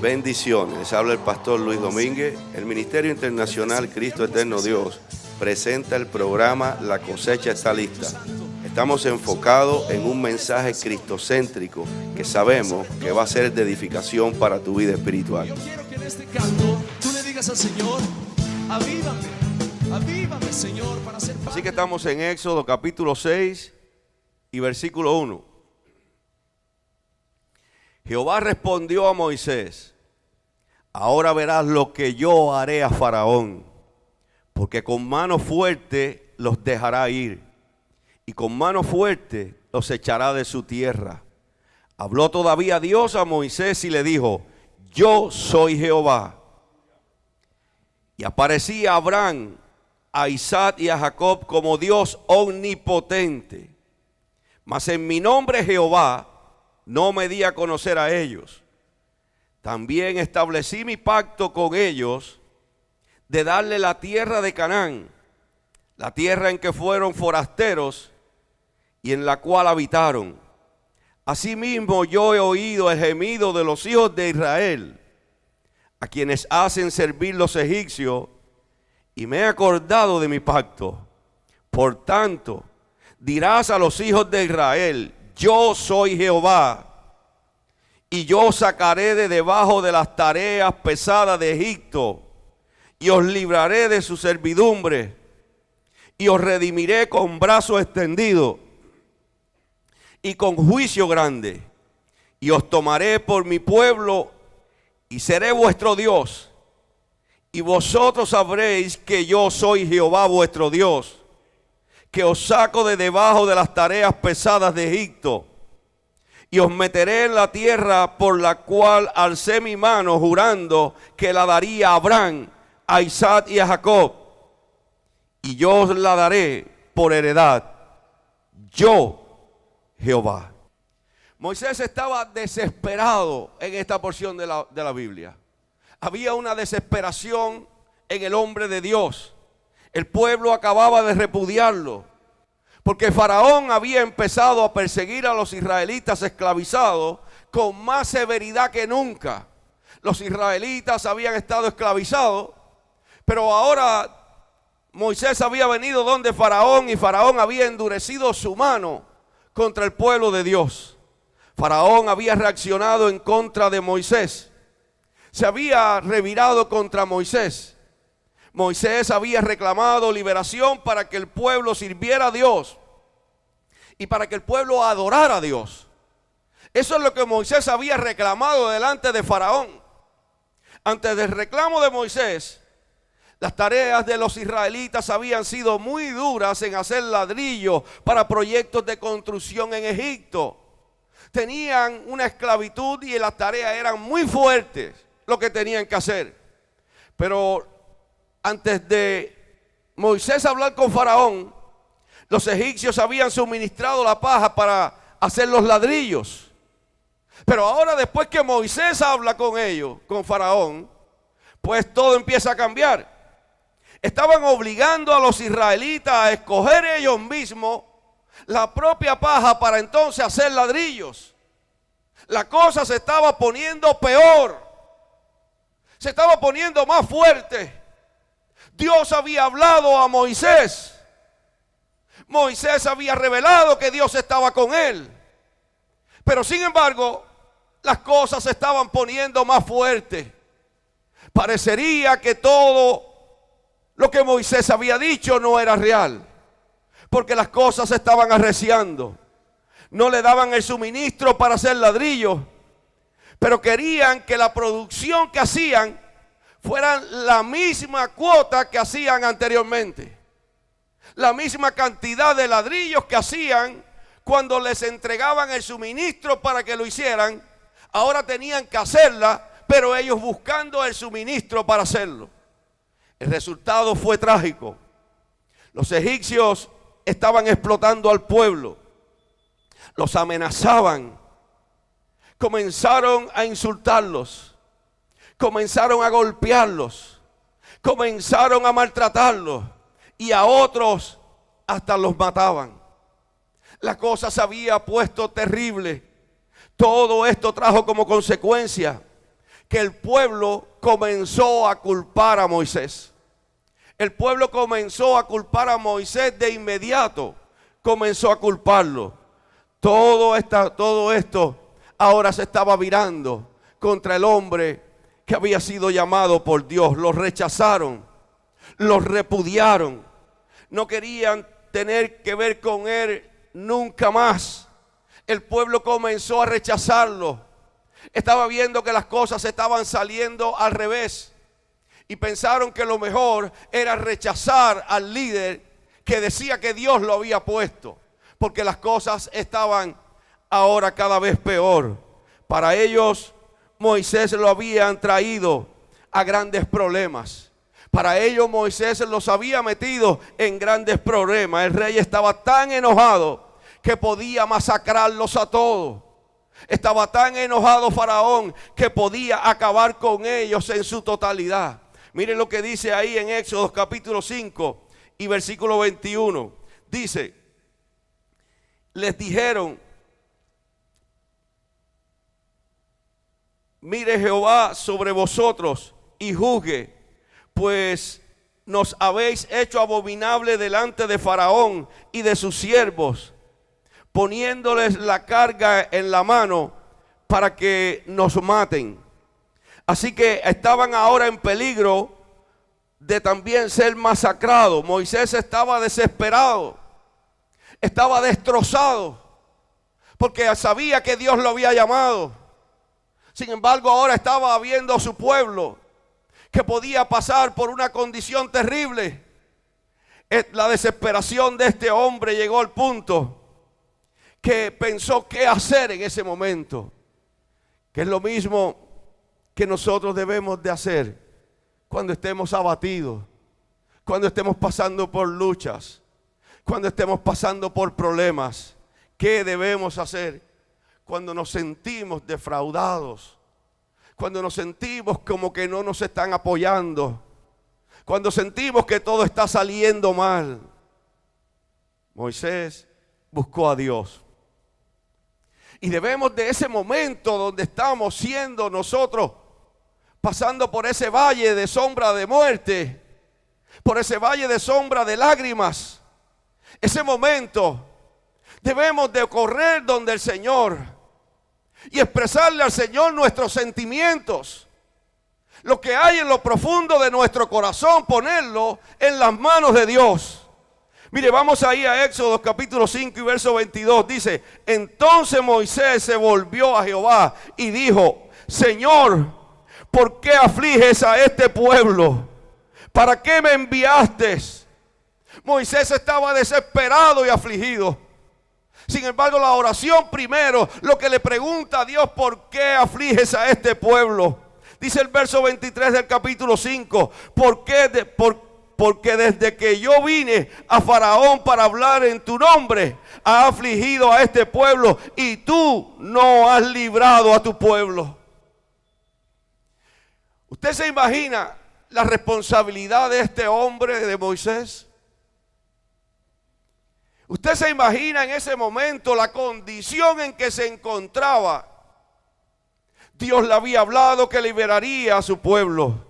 Bendiciones, les habla el pastor Luis Domínguez. El Ministerio Internacional Cristo Eterno Dios presenta el programa La Cosecha Está Lista. Estamos enfocados en un mensaje cristocéntrico que sabemos que va a ser de edificación para tu vida espiritual. Yo quiero que en este canto tú le digas al Señor: avívame, avívame, Señor, para ser parte. Así que estamos en Éxodo capítulo 6 y versículo 1. Jehová respondió a Moisés: ahora verás lo que yo haré a Faraón, porque con mano fuerte los dejará ir, y con mano fuerte los echará de su tierra. Habló todavía Dios a Moisés y le dijo: yo soy Jehová. Y aparecía a Abraham, a Isaac y a Jacob como Dios omnipotente. Mas en mi nombre Jehová no me di a conocer a ellos. También establecí mi pacto con ellos de darle la tierra de Canaán, la tierra en que fueron forasteros y en la cual habitaron. Asimismo yo he oído el gemido de los hijos de Israel, a quienes hacen servir los egipcios, y me he acordado de mi pacto. Por tanto, dirás a los hijos de Israel: yo soy Jehová, y yo os sacaré de debajo de las tareas pesadas de Egipto, y os libraré de su servidumbre, y os redimiré con brazo extendido y con juicio grande, y os tomaré por mi pueblo, y seré vuestro Dios, y vosotros sabréis que yo soy Jehová vuestro Dios, que os saco de debajo de las tareas pesadas de Egipto, y os meteré en la tierra por la cual alcé mi mano jurando que la daría a Abraham, a Isaac y a Jacob, y yo os la daré por heredad. Yo, Jehová. Moisés estaba desesperado en esta porción de la Biblia. Había una desesperación en el hombre de Dios. El pueblo acababa de repudiarlo, porque Faraón había empezado a perseguir a los israelitas esclavizados con más severidad que nunca. Los israelitas habían estado esclavizados, pero ahora Moisés había venido donde Faraón, y Faraón había endurecido su mano contra el pueblo de Dios. Faraón había reaccionado en contra de Moisés. Se había revirado contra Moisés. Moisés había reclamado liberación para que el pueblo sirviera a Dios y para que el pueblo adorara a Dios. Eso es lo que Moisés había reclamado delante de Faraón. Antes del reclamo de Moisés, las tareas de los israelitas habían sido muy duras en hacer ladrillos para proyectos de construcción en Egipto. Tenían una esclavitud y las tareas eran muy fuertes lo que tenían que hacer. Pero antes de Moisés hablar con Faraón, los egipcios habían suministrado la paja para hacer los ladrillos. Pero ahora, después que Moisés habla con ellos, con Faraón, pues todo empieza a cambiar. Estaban obligando a los israelitas a escoger ellos mismos la propia paja para entonces hacer ladrillos. La cosa se estaba poniendo peor. Se estaba poniendo más fuerte. Dios había hablado a Moisés. Moisés había revelado que Dios estaba con él. Pero sin embargo, las cosas se estaban poniendo más fuertes. Parecería que todo lo que Moisés había dicho no era real, porque las cosas se estaban arreciando. No le daban el suministro para hacer ladrillos, pero querían que la producción que hacían fuera la misma cuota que hacían anteriormente. La misma cantidad de ladrillos que hacían cuando les entregaban el suministro para que lo hicieran. Ahora tenían que hacerla, pero ellos buscando el suministro para hacerlo. El resultado fue trágico. Los egipcios estaban explotando al pueblo. Los amenazaban. Comenzaron a insultarlos. Comenzaron a golpearlos. Comenzaron a maltratarlos. Y a otros hasta los mataban. La cosa se había puesto terrible. Todo esto trajo como consecuencia que el pueblo comenzó a culpar a Moisés. El pueblo comenzó a culpar a Moisés de inmediato. Comenzó a culparlo. Todo esto ahora se estaba virando contra el hombre que había sido llamado por Dios. Lo rechazaron, lo repudiaron. No querían tener que ver con él nunca más. El pueblo comenzó a rechazarlo. Estaba viendo que las cosas estaban saliendo al revés. Y pensaron que lo mejor era rechazar al líder que decía que Dios lo había puesto. Porque las cosas estaban ahora cada vez peor. Para ellos, Moisés lo habían traído a grandes problemas. Para ellos, Moisés los había metido en grandes problemas. El rey estaba tan enojado que podía masacrarlos a todos. Estaba tan enojado Faraón que podía acabar con ellos en su totalidad. Miren lo que dice ahí en Éxodo capítulo 5 y versículo 21. Dice, les dijeron, mire Jehová sobre vosotros y juzgue, pues nos habéis hecho abominable delante de Faraón y de sus siervos, poniéndoles la carga en la mano para que nos maten. Así que estaban ahora en peligro de también ser masacrados. Moisés estaba desesperado, estaba destrozado, porque sabía que Dios lo había llamado. Sin embargo, ahora estaba viendo a su pueblo que podía pasar por una condición terrible. La desesperación de este hombre llegó al punto que pensó qué hacer en ese momento, que es lo mismo que nosotros debemos de hacer cuando estemos abatidos, cuando estemos pasando por luchas, cuando estemos pasando por problemas. ¿Qué debemos hacer cuando nos sentimos defraudados? Cuando nos sentimos como que no nos están apoyando, cuando sentimos que todo está saliendo mal. Moisés buscó a Dios. Y debemos de ese momento donde estamos siendo nosotros, pasando por ese valle de sombra de muerte, por ese valle de sombra de lágrimas, ese momento debemos de correr donde el Señor y expresarle al Señor nuestros sentimientos, lo que hay en lo profundo de nuestro corazón, ponerlo en las manos de Dios. Mire, vamos ahí a Éxodo capítulo 5 y verso 22. Dice, entonces Moisés se volvió a Jehová y dijo, Señor, ¿por qué afliges a este pueblo? ¿Para qué me enviaste? Moisés estaba desesperado y afligido. Sin embargo, la oración primero, lo que le pregunta a Dios, ¿por qué afliges a este pueblo? Dice el verso 23 del capítulo 5, porque desde que yo vine a Faraón para hablar en tu nombre, ha afligido a este pueblo y tú no has librado a tu pueblo. ¿Usted se imagina la responsabilidad de este hombre, de Moisés? ¿Usted se imagina en ese momento la condición en que se encontraba? Dios le había hablado que liberaría a su pueblo.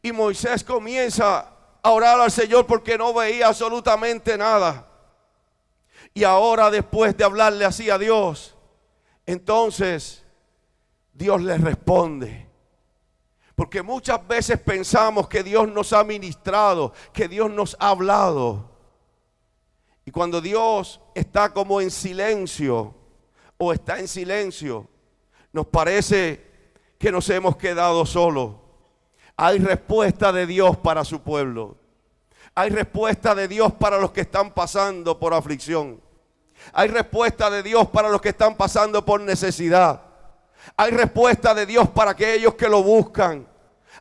Y Moisés comienza a orar al Señor porque no veía absolutamente nada. Y ahora, después de hablarle así a Dios, entonces Dios le responde. Porque muchas veces pensamos que Dios nos ha ministrado, que Dios nos ha hablado. Y cuando Dios está como en silencio o está en silencio, nos parece que nos hemos quedado solos. Hay respuesta de Dios para su pueblo. Hay respuesta de Dios para los que están pasando por aflicción. Hay respuesta de Dios para los que están pasando por necesidad. Hay respuesta de Dios para aquellos que lo buscan.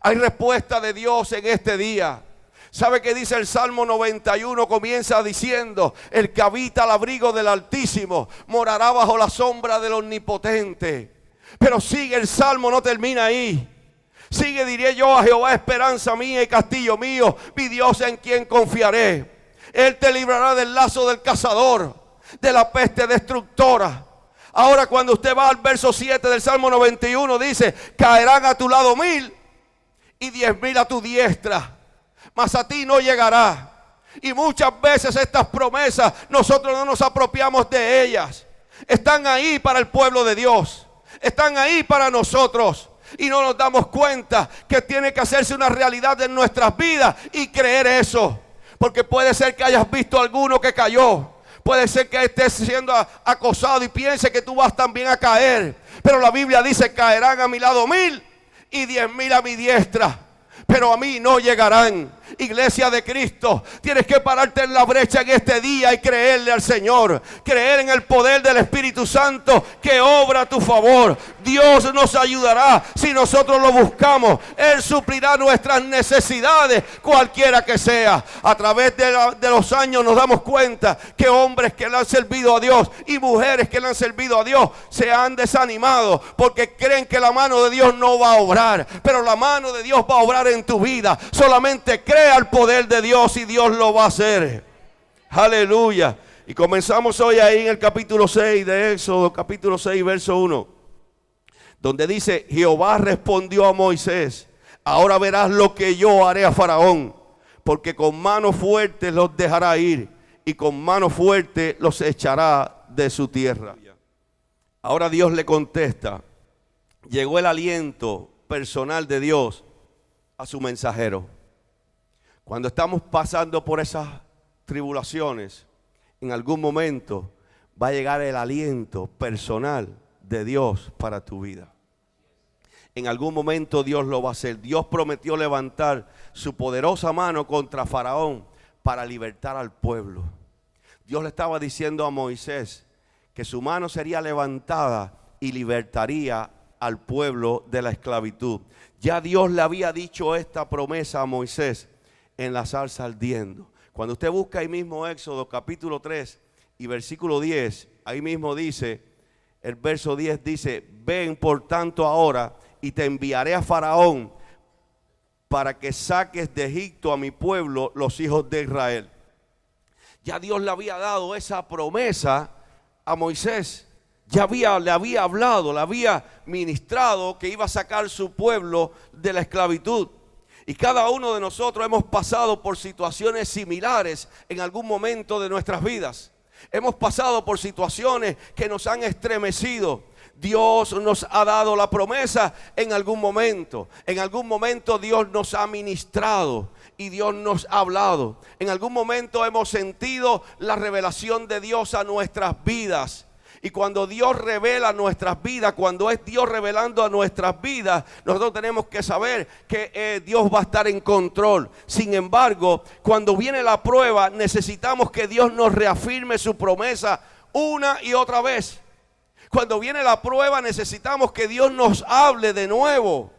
Hay respuesta de Dios en este día. ¿Sabe qué dice el Salmo 91? Comienza diciendo, el que habita al abrigo del Altísimo morará bajo la sombra del Omnipotente. Pero sigue el Salmo, no termina ahí. Sigue, diré yo, a Jehová esperanza mía y castillo mío, mi Dios en quien confiaré. Él te librará del lazo del cazador, de la peste destructora. Ahora cuando usted va al verso 7 del Salmo 91, dice: caerán a tu lado 1000 y 10.000 a tu diestra, mas a ti no llegará. Y muchas veces estas promesas nosotros no nos apropiamos de ellas. Están ahí para el pueblo de Dios, están ahí para nosotros, y no nos damos cuenta que tiene que hacerse una realidad en nuestras vidas y creer eso. Porque puede ser que hayas visto a alguno que cayó, puede ser que estés siendo acosado y piense que tú vas también a caer, pero la Biblia dice: caerán a mi lado 1000 y 10.000 a mi diestra, pero a mí no llegarán. Iglesia de Cristo, tienes que pararte en la brecha en este día y creerle al Señor, creer en el poder del Espíritu Santo que obra a tu favor. Dios nos ayudará si nosotros lo buscamos. Él suplirá nuestras necesidades, cualquiera que sea. A través de los años nos damos cuenta que hombres que le han servido a Dios y mujeres que le han servido a Dios se han desanimado porque creen que la mano de Dios no va a obrar. Pero la mano de Dios va a obrar en tu vida. Solamente cree al poder de Dios y Dios lo va a hacer. Aleluya. Y comenzamos hoy ahí en el capítulo 6 de Éxodo, capítulo 6, verso 1, donde dice: Jehová respondió a Moisés: ahora verás lo que yo haré a Faraón, porque con mano fuerte los dejará ir y con mano fuerte los echará de su tierra. Ahora Dios le contesta. Llegó el aliento personal de Dios a su mensajero. Cuando estamos pasando por esas tribulaciones, en algún momento va a llegar el aliento personal de Dios para tu vida. En algún momento Dios lo va a hacer. Dios prometió levantar su poderosa mano contra Faraón para libertar al pueblo. Dios le estaba diciendo a Moisés que su mano sería levantada y libertaría al pueblo de la esclavitud. Ya Dios le había dicho esta promesa a Moisés en la zarza ardiendo. Cuando usted busca ahí mismo Éxodo capítulo 3 y versículo 10, ahí mismo dice, el verso 10 dice: ven por tanto ahora y te enviaré a Faraón para que saques de Egipto a mi pueblo, los hijos de Israel. Ya Dios le había dado esa promesa a Moisés. Ya le había hablado, le había ministrado que iba a sacar su pueblo de la esclavitud. Y cada uno de nosotros hemos pasado por situaciones similares en algún momento de nuestras vidas. Hemos pasado por situaciones que nos han estremecido. Dios nos ha dado la promesa en algún momento. En algún momento Dios nos ha ministrado y Dios nos ha hablado. En algún momento hemos sentido la revelación de Dios a nuestras vidas. Y cuando Dios revela nuestras vidas, cuando es Dios revelando a nuestras vidas, nosotros tenemos que saber que Dios va a estar en control. Sin embargo, cuando viene la prueba, necesitamos que Dios nos reafirme su promesa una y otra vez. Cuando viene la prueba, necesitamos que Dios nos hable de nuevo,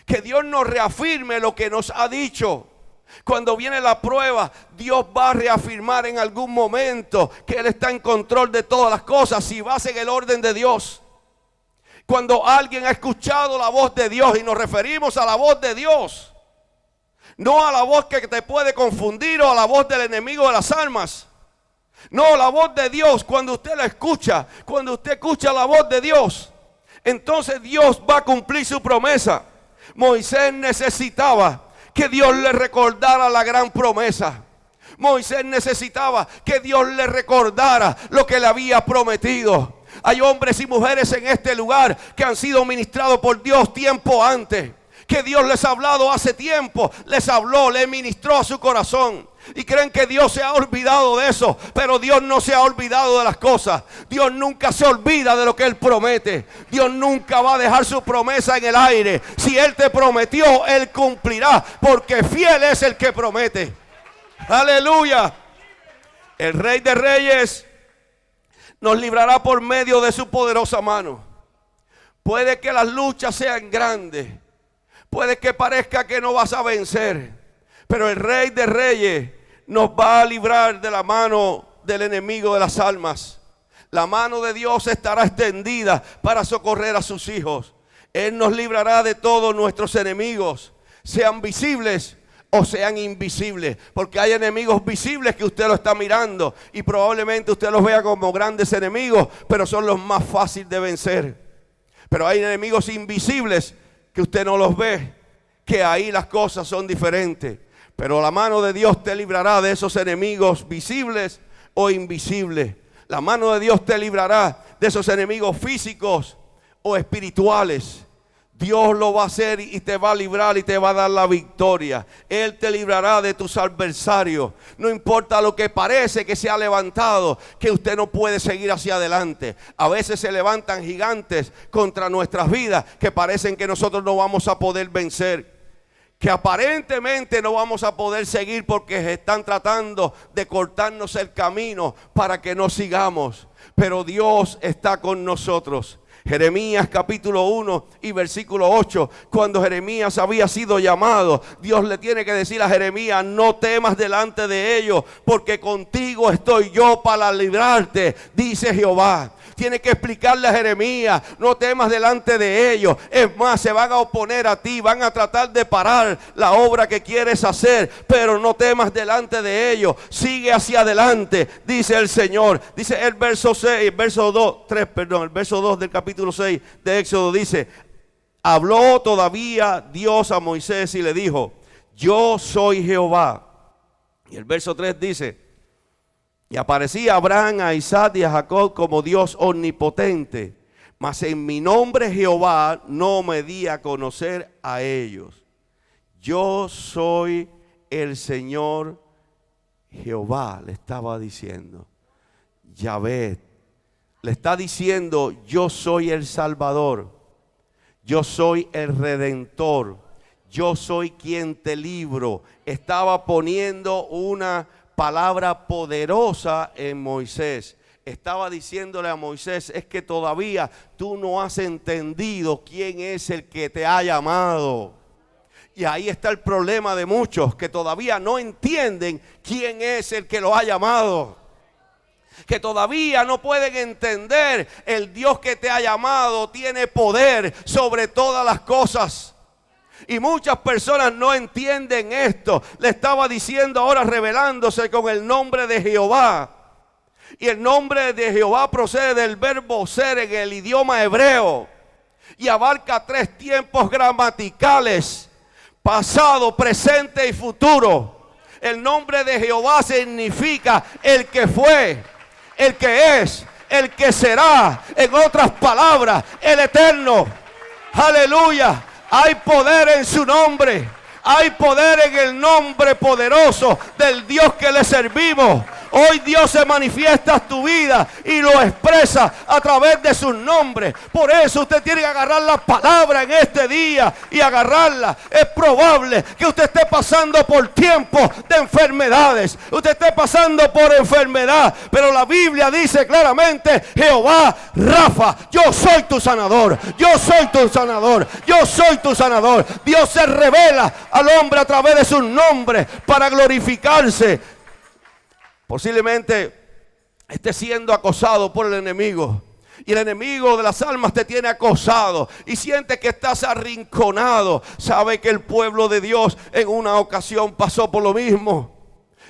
que Dios nos reafirme lo que nos ha dicho. Cuando viene la prueba, Dios va a reafirmar en algún momento que Él está en control de todas las cosas, si vas en el orden de Dios. Cuando alguien ha escuchado la voz de Dios, y nos referimos a la voz de Dios, no a la voz que te puede confundir o a la voz del enemigo de las almas. No, la voz de Dios, cuando usted la escucha, cuando usted escucha la voz de Dios, entonces Dios va a cumplir su promesa. Moisés necesitaba que Dios le recordara la gran promesa. Moisés necesitaba que Dios le recordara lo que le había prometido. Hay hombres y mujeres en este lugar que han sido ministrados por Dios tiempo antes, que Dios les ha hablado hace tiempo, les habló, les ministró a su corazón. Y creen que Dios se ha olvidado de eso, pero Dios no se ha olvidado de las cosas. Dios nunca se olvida de lo que Él promete. Dios nunca va a dejar su promesa en el aire. Si Él te prometió, Él cumplirá, porque fiel es el que promete. Aleluya. El Rey de Reyes nos librará por medio de su poderosa mano. Puede que las luchas sean grandes, puede que parezca que no vas a vencer, pero el Rey de Reyes nos va a librar de la mano del enemigo de las almas. La mano de Dios estará extendida para socorrer a sus hijos. Él nos librará de todos nuestros enemigos, sean visibles o sean invisibles, porque hay enemigos visibles que usted lo está mirando y probablemente usted los vea como grandes enemigos, pero son los más fáciles de vencer. Pero hay enemigos invisibles que usted no los ve, que ahí las cosas son diferentes. Pero la mano de Dios te librará de esos enemigos visibles o invisibles. La mano de Dios te librará de esos enemigos físicos o espirituales. Dios lo va a hacer y te va a librar y te va a dar la victoria. Él te librará de tus adversarios. No importa lo que parece que se ha levantado, que usted no puede seguir hacia adelante. A veces se levantan gigantes contra nuestras vidas que parecen que nosotros no vamos a poder vencer, que aparentemente no vamos a poder seguir porque están tratando de cortarnos el camino para que no sigamos. Pero Dios está con nosotros. Jeremías capítulo 1 y versículo 8, cuando Jeremías había sido llamado, Dios le tiene que decir a Jeremías: no temas delante de ellos, porque contigo estoy yo para librarte, dice Jehová. Tiene que explicarle a Jeremías: no temas delante de ellos. Es más, se van a oponer a ti, van a tratar de parar la obra que quieres hacer, pero no temas delante de ellos. Sigue hacia adelante, dice el Señor. Dice el verso 6, el verso 2 del capítulo 6 de Éxodo, dice: habló todavía Dios a Moisés y le dijo: yo soy Jehová. Y el verso 3 dice: y aparecía a Abraham, a Isaac y a Jacob como Dios omnipotente, mas en mi nombre Jehová no me di a conocer a ellos. Yo soy el Señor Jehová, le estaba diciendo. Yahvé le está diciendo: yo soy el Salvador, yo soy el Redentor, yo soy quien te libro. Estaba poniendo una palabra poderosa en Moisés. Estaba diciéndole a Moisés: es que todavía tú no has entendido quién es el que te ha llamado. Y ahí está el problema de muchos, que todavía no entienden quién es el que lo ha llamado, que todavía no pueden entender: el Dios que te ha llamado tiene poder sobre todas las cosas. Y muchas personas no entienden esto. Le estaba diciendo ahora, revelándose con el nombre de Jehová. Y el nombre de Jehová procede del verbo ser en el idioma hebreo, y abarca 3 tiempos gramaticales: pasado, presente y futuro. El nombre de Jehová significa el que fue, el que es, el que será. En otras palabras, el eterno. Aleluya. Hay poder en su nombre. Hay poder en el nombre poderoso del Dios que le servimos. Hoy Dios se manifiesta en tu vida y lo expresa a través de sus nombres. Por eso usted tiene que agarrar la palabra en este día y agarrarla. Es probable que usted esté pasando por tiempos de enfermedades. Usted esté pasando por enfermedad. Pero la Biblia dice claramente: Jehová Rafa, yo soy tu sanador. Yo soy tu sanador. Yo soy tu sanador. Dios se revela al hombre a través de sus nombres para glorificarse. Posiblemente esté siendo acosado por el enemigo, y el enemigo de las almas te tiene acosado y siente que estás arrinconado. Sabe que el pueblo de Dios en una ocasión pasó por lo mismo,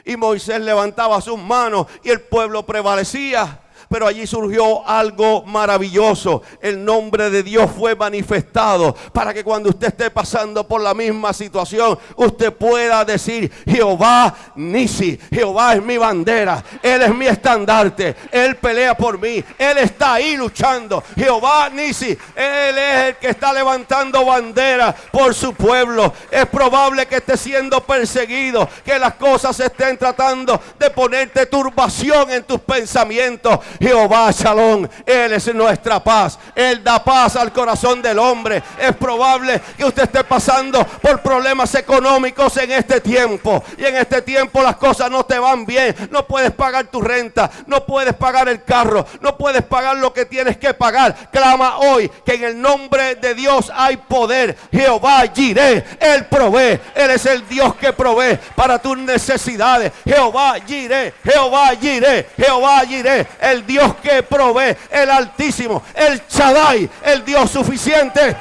y Moisés levantaba sus manos y el pueblo prevalecía. Pero allí surgió algo maravilloso. El nombre de Dios fue manifestado para que cuando usted esté pasando por la misma situación, usted pueda decir: Jehová Nisi, Jehová es mi bandera, Él es mi estandarte, Él pelea por mí, Él está ahí luchando. Jehová Nisi, Él es el que está levantando bandera por su pueblo. Es probable que esté siendo perseguido, que las cosas estén tratando de ponerte turbación en tus pensamientos. Jehová Shalom, Él es nuestra paz. Él da paz al corazón del hombre. Es probable que usted esté pasando por problemas económicos en este tiempo, y en este tiempo las cosas no te van bien. No puedes pagar tu renta, no puedes pagar el carro, no puedes pagar lo que tienes que pagar. Clama hoy que en el nombre de Dios hay poder. Jehová Jireh, Él provee. Él es el Dios que provee para tus necesidades. Jehová Jireh, Jehová Jireh, Jehová Jireh, el Dios que provee, el Altísimo, el Shaddai, el Dios suficiente.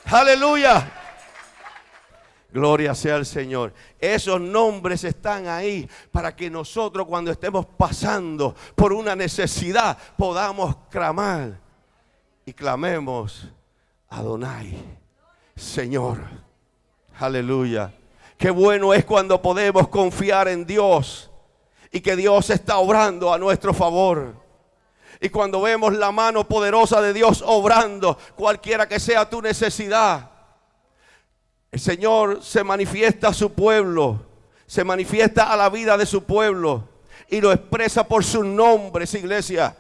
Aleluya. Gloria sea al Señor. Esos nombres están ahí para que nosotros, cuando estemos pasando por una necesidad, podamos clamar y clamemos: Adonai, Señor. Aleluya. Qué bueno es cuando podemos confiar en Dios y que Dios está obrando a nuestro favor. Y cuando vemos la mano poderosa de Dios obrando, cualquiera que sea tu necesidad, el Señor se manifiesta a su pueblo, se manifiesta a la vida de su pueblo y lo expresa por sus nombres, iglesia.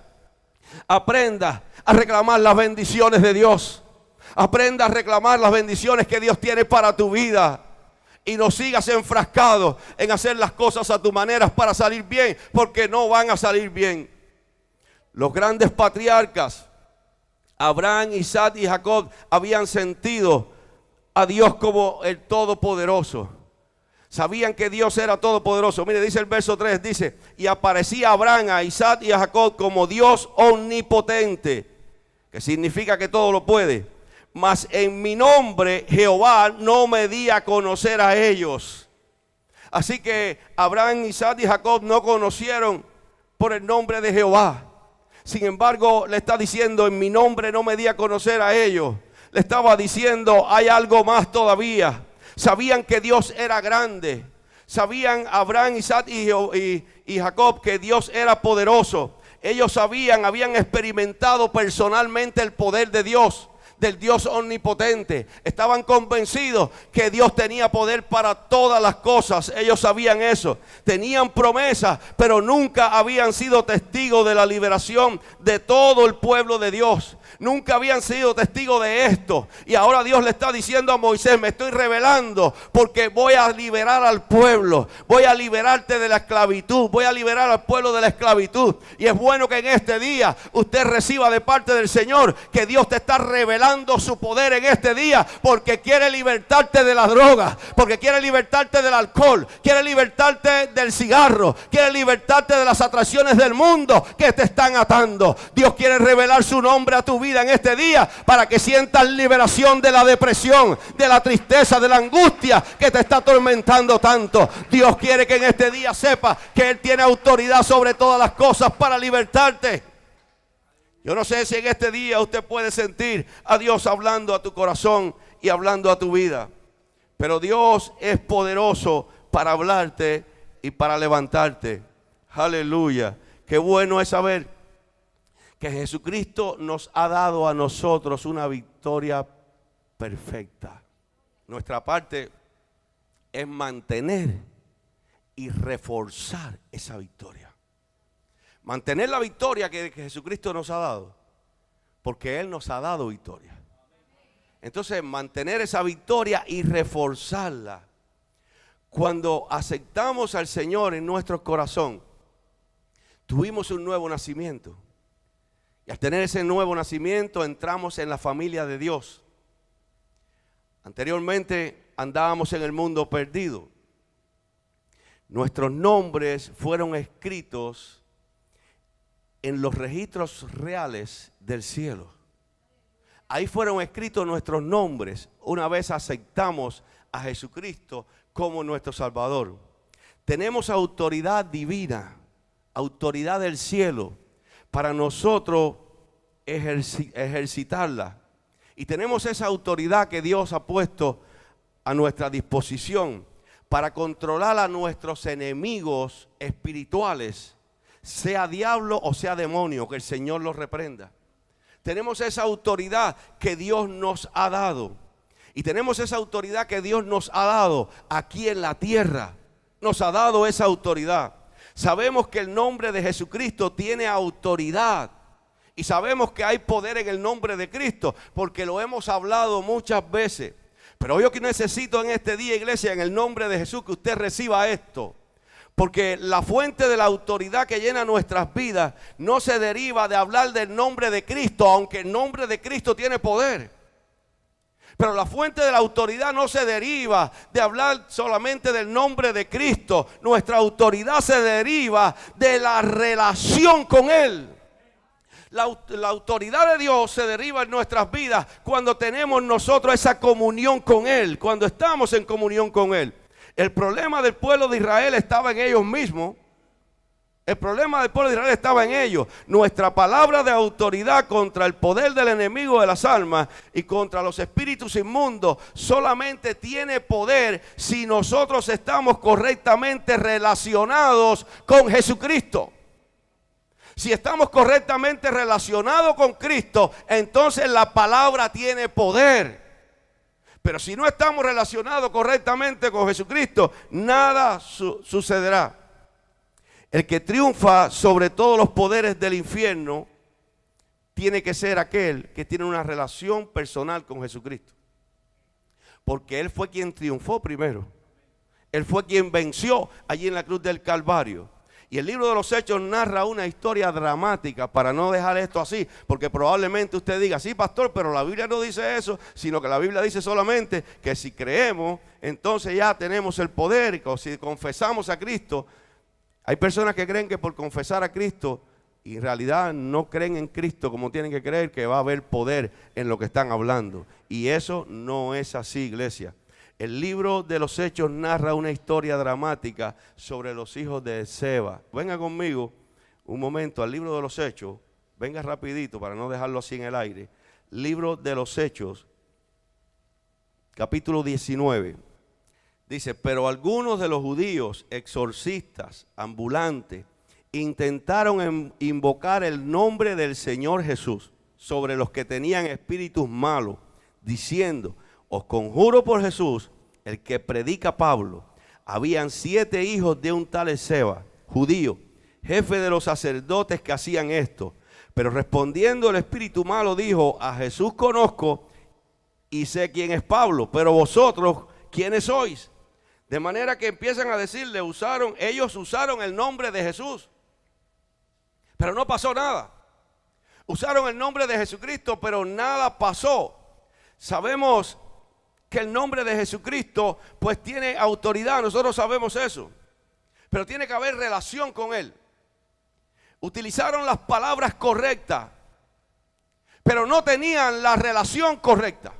Aprenda a reclamar las bendiciones de Dios. Aprenda a reclamar las bendiciones que Dios tiene para tu vida. Y no sigas enfrascado en hacer las cosas a tu manera para salir bien, porque no van a salir bien. Los grandes patriarcas, Abraham, Isaac y Jacob, habían sentido a Dios como el Todopoderoso. Sabían que Dios era todopoderoso. Mire, dice el verso 3, dice: y aparecía a Abraham, a Isaac y a Jacob como Dios omnipotente, que significa que todo lo puede. Mas en mi nombre Jehová no me di a conocer a ellos. Así que Abraham, Isaac y Jacob no conocieron por el nombre de Jehová. Sin embargo, le está diciendo: en mi nombre no me di a conocer a ellos. Le estaba diciendo: hay algo más todavía. Sabían que Dios era grande. Sabían Abraham, Isaac y Jacob que Dios era poderoso. Ellos habían experimentado personalmente el poder de Dios, del Dios omnipotente. Estaban convencidos que Dios tenía poder para todas las cosas. Ellos sabían eso. Tenían promesas, pero nunca habían sido testigos de la liberación de todo el pueblo de Dios. Nunca habían sido testigos de esto. Y ahora Dios le está diciendo a Moisés: me estoy revelando porque voy a liberar al pueblo. Voy a liberarte de la esclavitud. Voy a liberar al pueblo de la esclavitud. Y es bueno que en este día usted reciba de parte del Señor que Dios te está revelando su poder en este día, porque quiere libertarte de la droga, porque quiere libertarte del alcohol, quiere libertarte del cigarro, quiere libertarte de las atracciones del mundo que te están atando. Dios quiere revelar su nombre a tu vida en este día para que sientas liberación de la depresión, de la tristeza, de la angustia que te está atormentando tanto. Dios quiere que en este día sepas que Él tiene autoridad sobre todas las cosas para libertarte. Yo no sé si en este día usted puede sentir a Dios hablando a tu corazón y hablando a tu vida, pero Dios es poderoso para hablarte y para levantarte. Aleluya. Qué bueno es saber que Jesucristo nos ha dado a nosotros una victoria perfecta. Nuestra parte es mantener y reforzar esa victoria. Mantener la victoria que Jesucristo nos ha dado, porque Él nos ha dado victoria. Entonces, mantener esa victoria y reforzarla. Cuando aceptamos al Señor en nuestro corazón, tuvimos un nuevo nacimiento. Y al tener ese nuevo nacimiento, entramos en la familia de Dios. Anteriormente andábamos en el mundo perdido. Nuestros nombres fueron escritos en los registros reales del cielo. Ahí fueron escritos nuestros nombres una vez aceptamos a Jesucristo como nuestro Salvador. Tenemos autoridad divina, autoridad del cielo, para nosotros ejercitarla. Y tenemos esa autoridad que Dios ha puesto a nuestra disposición para controlar a nuestros enemigos espirituales, sea diablo o sea demonio, que el Señor los reprenda. Tenemos esa autoridad que Dios nos ha dado. Y tenemos esa autoridad que Dios nos ha dado aquí en la tierra. Nos ha dado esa autoridad. Sabemos que el nombre de Jesucristo tiene autoridad. Y sabemos que hay poder en el nombre de Cristo, porque lo hemos hablado muchas veces. Pero yo que necesito en este día, iglesia, en el nombre de Jesús, que usted reciba esto. Porque la fuente de la autoridad que llena nuestras vidas no se deriva de hablar del nombre de Cristo, aunque el nombre de Cristo tiene poder. Pero la fuente de la autoridad no se deriva de hablar solamente del nombre de Cristo. Nuestra autoridad se deriva de la relación con Él. La autoridad de Dios se deriva en nuestras vidas cuando tenemos nosotros esa comunión con Él, cuando estamos en comunión con Él. El problema del pueblo de Israel estaba en ellos mismos. El problema del pueblo de Israel estaba en ellos. Nuestra palabra de autoridad contra el poder del enemigo de las almas y contra los espíritus inmundos solamente tiene poder si nosotros estamos correctamente relacionados con Jesucristo. Si estamos correctamente relacionados con Cristo, entonces la palabra tiene poder. Pero si no estamos relacionados correctamente con Jesucristo, nada sucederá. El que triunfa sobre todos los poderes del infierno tiene que ser aquel que tiene una relación personal con Jesucristo. Porque Él fue quien triunfó primero. Él fue quien venció allí en la cruz del Calvario. Y el libro de los Hechos narra una historia dramática para no dejar esto así. Porque probablemente usted diga, sí pastor, pero la Biblia no dice eso. Sino que la Biblia dice solamente que si creemos, entonces ya tenemos el poder. Si confesamos a Cristo. Hay personas que creen que por confesar a Cristo y en realidad no creen en Cristo como tienen que creer, que va a haber poder en lo que están hablando. Y eso no es así, iglesia. El libro de los Hechos narra una historia dramática sobre los hijos de Seba. Venga conmigo un momento al libro de los Hechos. Venga rapidito para no dejarlo así en el aire. Libro de los Hechos, capítulo 19. Dice, pero algunos de los judíos, exorcistas, ambulantes, intentaron invocar el nombre del Señor Jesús sobre los que tenían espíritus malos, diciendo, os conjuro por Jesús, el que predica Pablo. Habían 7 hijos de un tal Seba, judío, jefe de los sacerdotes que hacían esto. Pero respondiendo el espíritu malo dijo, a Jesús conozco y sé quién es Pablo, pero vosotros, ¿quiénes sois? De manera que empiezan a decirle, ellos usaron el nombre de Jesús, pero no pasó nada. Usaron el nombre de Jesucristo, pero nada pasó. Sabemos que el nombre de Jesucristo pues tiene autoridad, nosotros sabemos eso, pero tiene que haber relación con Él. Utilizaron las palabras correctas, pero no tenían la relación correcta.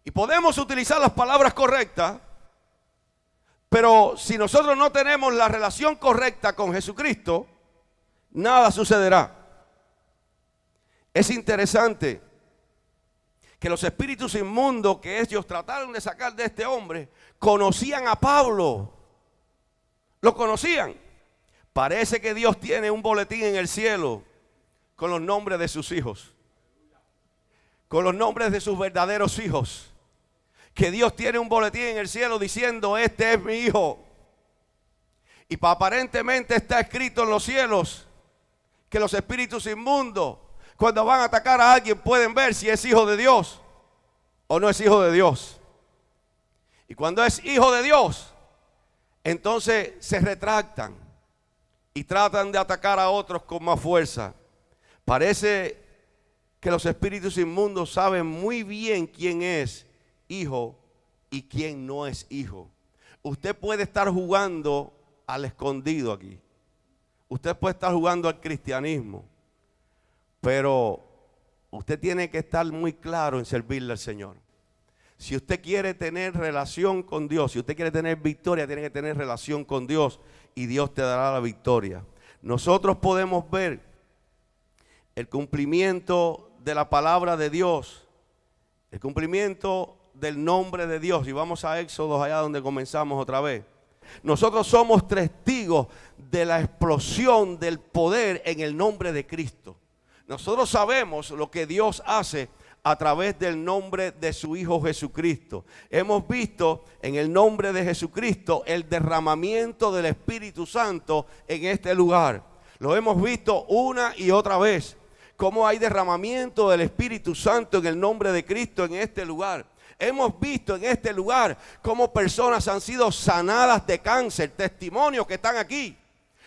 Y podemos utilizar las palabras correctas, pero si nosotros no tenemos la relación correcta con Jesucristo, nada sucederá. Es interesante que los espíritus inmundos que ellos trataron de sacar de este hombre, conocían a Pablo. Lo conocían. Parece que Dios tiene un boletín en el cielo con los nombres de sus hijos, con los nombres de sus verdaderos hijos. Que Dios tiene un boletín en el cielo diciendo, este es mi hijo. Y aparentemente está escrito en los cielos que los espíritus inmundos, cuando van a atacar a alguien, pueden ver si es hijo de Dios o no es hijo de Dios. Y cuando es hijo de Dios, entonces se retractan y tratan de atacar a otros con más fuerza. Parece que los espíritus inmundos saben muy bien quién es hijo y quién no es hijo. Usted puede estar jugando al escondido aquí. Usted puede estar jugando al cristianismo. Pero usted tiene que estar muy claro en servirle al Señor. Si usted quiere tener relación con Dios, si usted quiere tener victoria, tiene que tener relación con Dios y Dios te dará la victoria. Nosotros podemos ver el cumplimiento de la palabra de Dios, el cumplimiento del nombre de Dios. Y vamos a Éxodo, allá donde comenzamos otra vez. Nosotros somos testigos de la explosión del poder en el nombre de Cristo. Nosotros sabemos lo que Dios hace a través del nombre de su Hijo Jesucristo. Hemos visto en el nombre de Jesucristo el derramamiento del Espíritu Santo en este lugar. Lo hemos visto una y otra vez, cómo hay derramamiento del Espíritu Santo en el nombre de Cristo en este lugar. Hemos visto en este lugar cómo personas han sido sanadas de cáncer, testimonios que están aquí,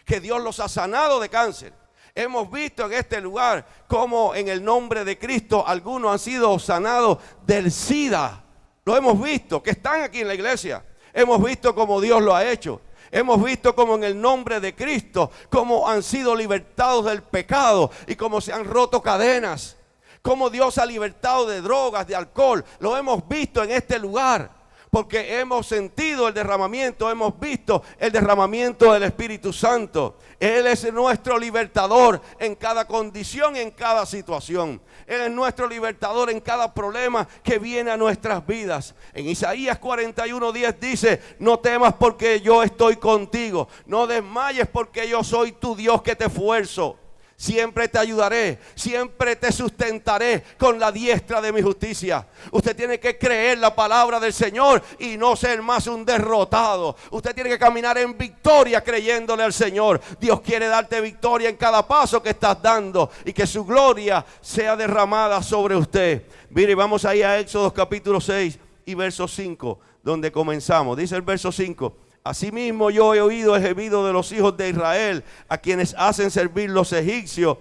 que Dios los ha sanado de cáncer. Hemos visto en este lugar cómo en el nombre de Cristo algunos han sido sanados del SIDA. Lo hemos visto, que están aquí en la iglesia. Hemos visto cómo Dios lo ha hecho. Hemos visto como en el nombre de Cristo, cómo han sido libertados del pecado y cómo se han roto cadenas. Cómo Dios ha libertado de drogas, de alcohol. Lo hemos visto en este lugar. Porque hemos sentido el derramamiento, hemos visto el derramamiento del Espíritu Santo. Él es nuestro libertador en cada condición, en cada situación. Él es nuestro libertador en cada problema que viene a nuestras vidas. En Isaías 41:10 dice: no temas porque yo estoy contigo. No desmayes porque yo soy tu Dios que te esfuerzo. Siempre te ayudaré, siempre te sustentaré con la diestra de mi justicia. Usted tiene que creer la palabra del Señor y no ser más un derrotado. Usted tiene que caminar en victoria creyéndole al Señor. Dios quiere darte victoria en cada paso que estás dando y que su gloria sea derramada sobre usted. Mire, vamos ahí a Éxodo capítulo 6 y verso 5, donde comenzamos. Dice el verso 5: asimismo yo he oído el gemido de los hijos de Israel, a quienes hacen servir los egipcios,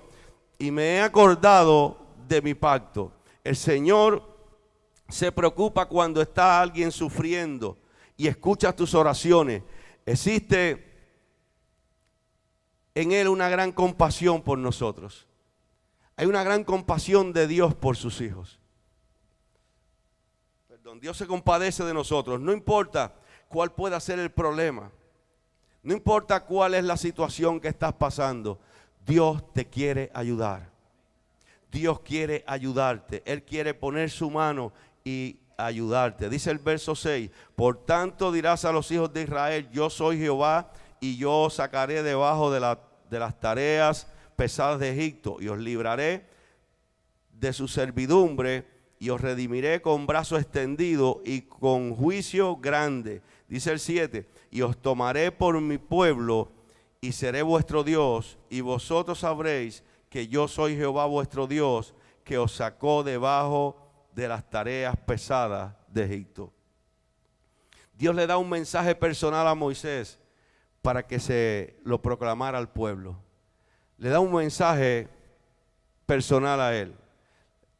y me he acordado de mi pacto. El Señor se preocupa cuando está alguien sufriendo y escucha tus oraciones. Existe en Él una gran compasión por nosotros. Hay una gran compasión de Dios por sus hijos. Dios se compadece de nosotros, no importa cuál pueda ser el problema. No importa cuál es la situación que estás pasando. Dios te quiere ayudar. Dios quiere ayudarte. Él quiere poner su mano y ayudarte. Dice el verso 6: por tanto dirás a los hijos de Israel: yo soy Jehová, y yo os sacaré debajo de las tareas pesadas de Egipto, y os libraré de su servidumbre, y os redimiré con brazo extendido y con juicio grande. Dice el 7: y os tomaré por mi pueblo y seré vuestro Dios, y vosotros sabréis que yo soy Jehová vuestro Dios, que os sacó debajo de las tareas pesadas de Egipto. Dios le da un mensaje personal a Moisés para que se lo proclamara al pueblo. Le da un mensaje personal a él.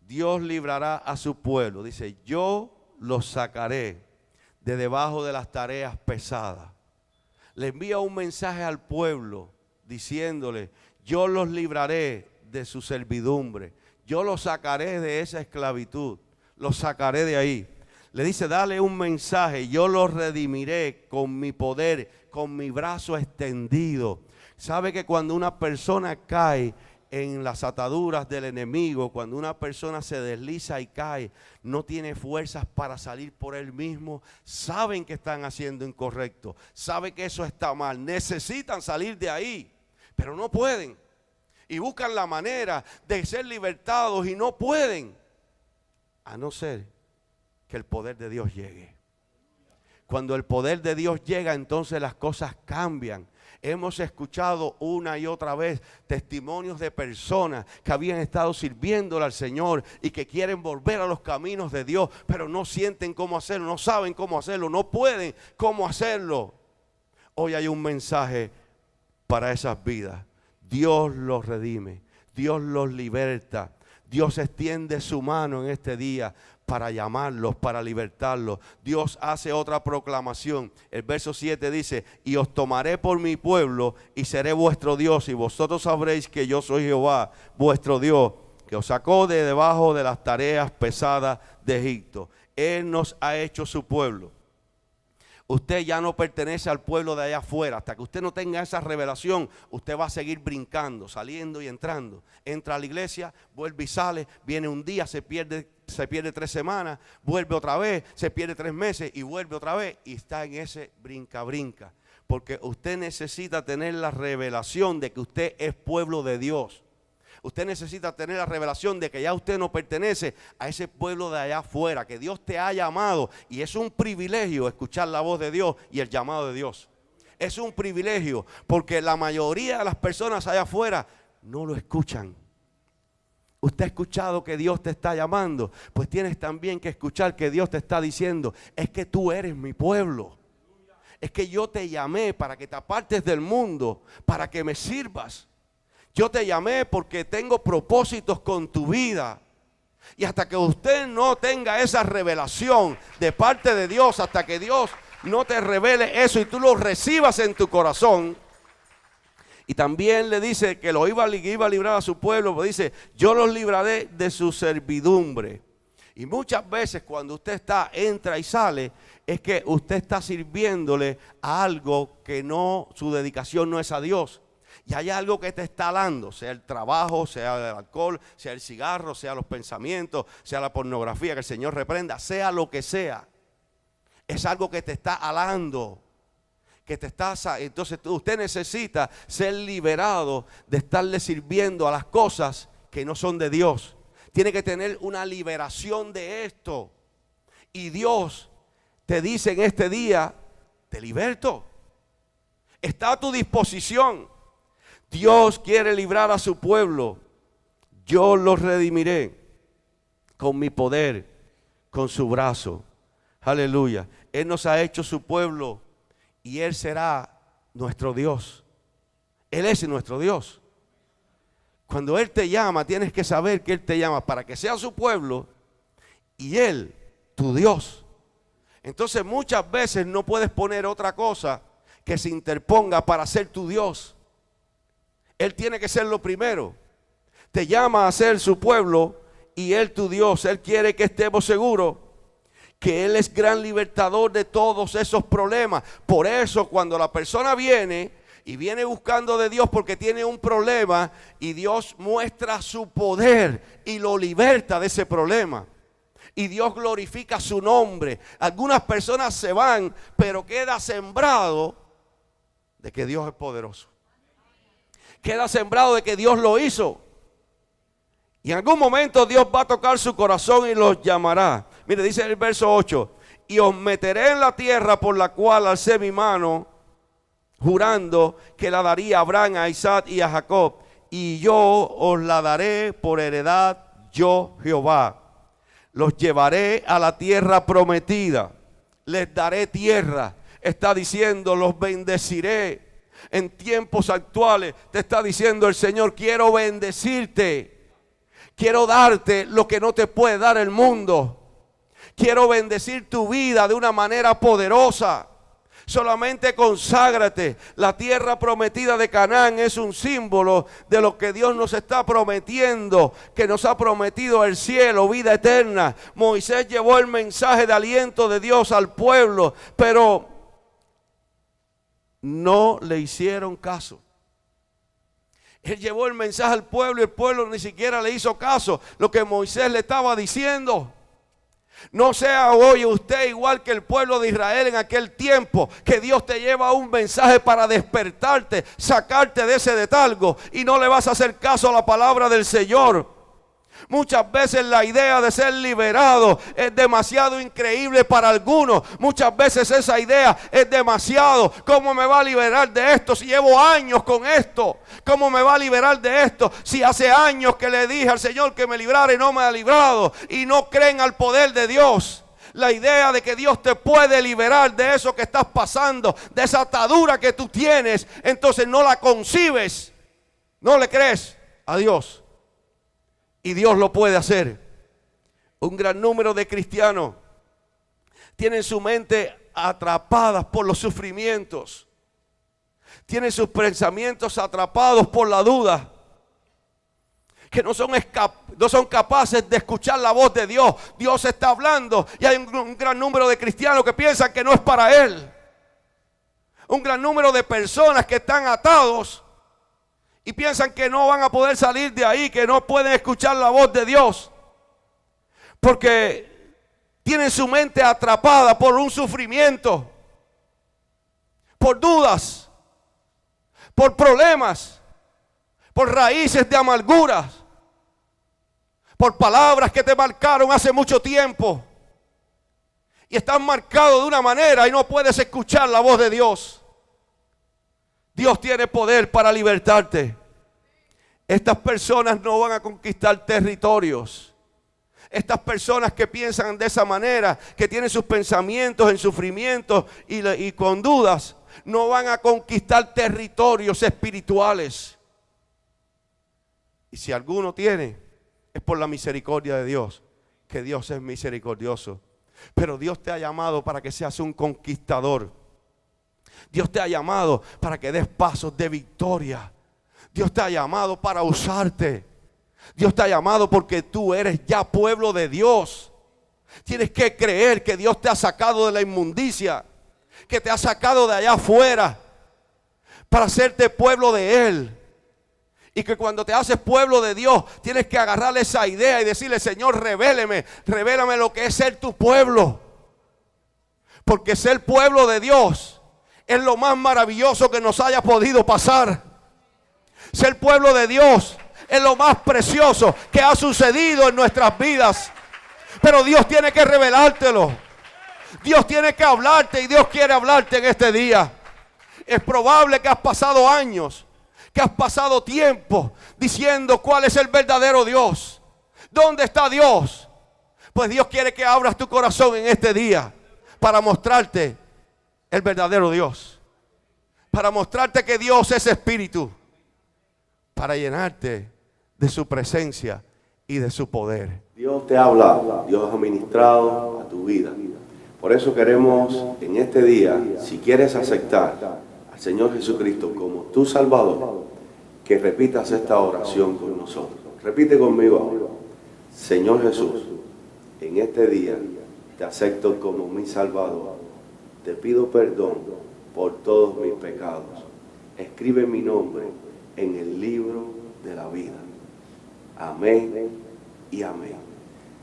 Dios librará a su pueblo. Dice: yo los sacaré de debajo de las tareas pesadas. Le envía un mensaje al pueblo diciéndole: yo los libraré de su servidumbre. Yo los sacaré de esa esclavitud. Los sacaré de ahí. Le dice: dale un mensaje: yo los redimiré con mi poder, con mi brazo extendido. ¿Sabe que cuando una persona cae en las ataduras del enemigo, cuando una persona se desliza y cae, no tiene fuerzas para salir por él mismo? Saben que están haciendo incorrecto, saben que eso está mal, necesitan salir de ahí, pero no pueden, y buscan la manera de ser libertados y no pueden, a no ser que el poder de Dios llegue. Cuando el poder de Dios llega, entonces las cosas cambian. Hemos escuchado una y otra vez testimonios de personas que habían estado sirviéndole al Señor y que quieren volver a los caminos de Dios, pero no sienten cómo hacerlo, no saben cómo hacerlo, no pueden cómo hacerlo. Hoy hay un mensaje para esas vidas. Dios los redime, Dios los liberta, Dios extiende su mano en este día para llamarlos, para libertarlos. Dios hace otra proclamación. El verso 7 dice: y os tomaré por mi pueblo y seré vuestro Dios, y vosotros sabréis que yo soy Jehová vuestro Dios, que os sacó de debajo de las tareas pesadas de Egipto. Él nos ha hecho su pueblo. Usted ya no pertenece al pueblo de allá afuera. Hasta que usted no tenga esa revelación, usted va a seguir brincando, saliendo y entrando. Entra a la iglesia, vuelve y sale, viene un día, se pierde 3 semanas, vuelve otra vez, se pierde 3 meses y vuelve otra vez, y está en ese brinca. Porque usted necesita tener la revelación de que usted es pueblo de Dios. Usted necesita tener la revelación de que ya usted no pertenece a ese pueblo de allá afuera, que Dios te ha llamado, y es un privilegio escuchar la voz de Dios y el llamado de Dios. Es un privilegio porque la mayoría de las personas allá afuera no lo escuchan. Usted ha escuchado que Dios te está llamando, pues tienes también que escuchar que Dios te está diciendo: es que tú eres mi pueblo. Es que yo te llamé para que te apartes del mundo, para que me sirvas. Yo te llamé porque tengo propósitos con tu vida. Y hasta que usted no tenga esa revelación de parte de Dios, hasta que Dios no te revele eso y tú lo recibas en tu corazón. Y también le dice que lo iba a librar a su pueblo, pues dice, yo los libraré de su servidumbre. Y muchas veces cuando usted entra y sale, es que usted está sirviéndole a algo que no, su dedicación no es a Dios. Y hay algo que te está dando, sea el trabajo, sea el alcohol, sea el cigarro, sea los pensamientos, sea la pornografía, que el Señor reprenda, sea lo que sea. Es algo que te está alando, entonces usted necesita ser liberado de estarle sirviendo a las cosas que no son de Dios. Tiene que tener una liberación de esto. Y Dios te dice en este día, te liberto. Está a tu disposición. Dios quiere librar a su pueblo. Yo los redimiré con mi poder, con su brazo. Aleluya. Él nos ha hecho su pueblo y Él será nuestro Dios. Él es nuestro Dios. Cuando Él te llama, tienes que saber que Él te llama para que sea su pueblo y Él, tu Dios. Entonces muchas veces no puedes poner otra cosa que se interponga para ser tu Dios. Él tiene que ser lo primero. Te llama a ser su pueblo y Él tu Dios. Él quiere que estemos seguros que Él es gran libertador de todos esos problemas. Por eso cuando la persona viene y viene buscando de Dios porque tiene un problema y Dios muestra su poder y lo liberta de ese problema. Y Dios glorifica su nombre. Algunas personas se van, pero queda sembrado de que Dios es poderoso. Queda sembrado de que Dios lo hizo. Y en algún momento Dios va a tocar su corazón y los llamará. Mire, dice el verso 8. Y os meteré en la tierra por la cual alcé mi mano, jurando que la daría a Abraham, a Isaac y a Jacob. Y yo os la daré por heredad, yo Jehová. Los llevaré a la tierra prometida. Les daré tierra. Está diciendo, los bendeciré. En tiempos actuales te está diciendo el Señor, quiero bendecirte. Quiero darte lo que no te puede dar el mundo. Quiero bendecir tu vida de una manera poderosa. Solamente conságrate. La tierra prometida de Canaán es un símbolo de lo que Dios nos está prometiendo, que nos ha prometido el cielo, vida eterna. Moisés llevó el mensaje de aliento de Dios al pueblo, pero no le hicieron caso. Él llevó el mensaje al pueblo y el pueblo ni siquiera le hizo caso lo que Moisés le estaba diciendo. No sea hoy usted igual que el pueblo de Israel en aquel tiempo, que Dios te lleva un mensaje para despertarte, sacarte de ese letargo y no le vas a hacer caso a la palabra del Señor. Muchas veces la idea de ser liberado es demasiado increíble para algunos. Muchas veces esa idea es demasiado. ¿Cómo me va a liberar de esto si llevo años con esto? ¿Cómo me va a liberar de esto si hace años que le dije al Señor que me librara y no me ha librado? Y no creen al poder de Dios. La idea de que Dios te puede liberar de eso que estás pasando, de esa atadura que tú tienes, entonces no la concibes. No le crees a Dios. Y Dios lo puede hacer. Un gran número de cristianos tienen su mente atrapadas por los sufrimientos. Tienen sus pensamientos atrapados por la duda. Que no son capaces de escuchar la voz de Dios. Dios está hablando y hay un gran número de cristianos que piensan que no es para Él. Un gran número de personas que están atados y piensan que no van a poder salir de ahí, que no pueden escuchar la voz de Dios. Porque tienen su mente atrapada por un sufrimiento, por dudas, por problemas, por raíces de amarguras, por palabras que te marcaron hace mucho tiempo. Y estás marcado de una manera y no puedes escuchar la voz de Dios. Dios tiene poder para libertarte. Estas personas no van a conquistar territorios. Estas personas que piensan de esa manera, que tienen sus pensamientos en sufrimiento y con dudas, no van a conquistar territorios espirituales. Y si alguno tiene, es por la misericordia de Dios, que Dios es misericordioso. Pero Dios te ha llamado para que seas un conquistador. Dios te ha llamado para que des pasos de victoria. Dios te ha llamado para usarte. Dios te ha llamado porque tú eres ya pueblo de Dios. Tienes que creer que Dios te ha sacado de la inmundicia, que te ha sacado de allá afuera para hacerte pueblo de Él. Y que cuando te haces pueblo de Dios, tienes que agarrarle esa idea y decirle: Señor, revélame lo que es ser tu pueblo. Porque ser pueblo de Dios es lo más maravilloso que nos haya podido pasar. Ser pueblo de Dios es lo más precioso que ha sucedido en nuestras vidas. Pero Dios tiene que revelártelo. Dios tiene que hablarte, y Dios quiere hablarte en este día. Es probable que has pasado años, que has pasado tiempo diciendo: ¿cuál es el verdadero Dios? ¿Dónde está Dios? Pues Dios quiere que abras tu corazón en este día para mostrarte el verdadero Dios, para mostrarte que Dios es espíritu, para llenarte de su presencia y de su poder. Dios te ha hablado, Dios ha ministrado a tu vida. Por eso queremos en este día, si quieres aceptar al Señor Jesucristo como tu Salvador, que repitas esta oración con nosotros. Repite conmigo ahora: Señor Jesús, en este día te acepto como mi Salvador. Te pido perdón por todos mis pecados. Escribe mi nombre en el libro de la vida. Amén y amén.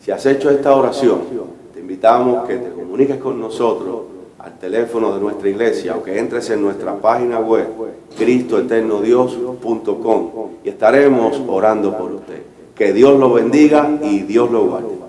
Si has hecho esta oración, te invitamos que te comuniques con nosotros al teléfono de nuestra iglesia o que entres en nuestra página web cristoeternodios.com y estaremos orando por usted. Que Dios lo bendiga y Dios lo guarde.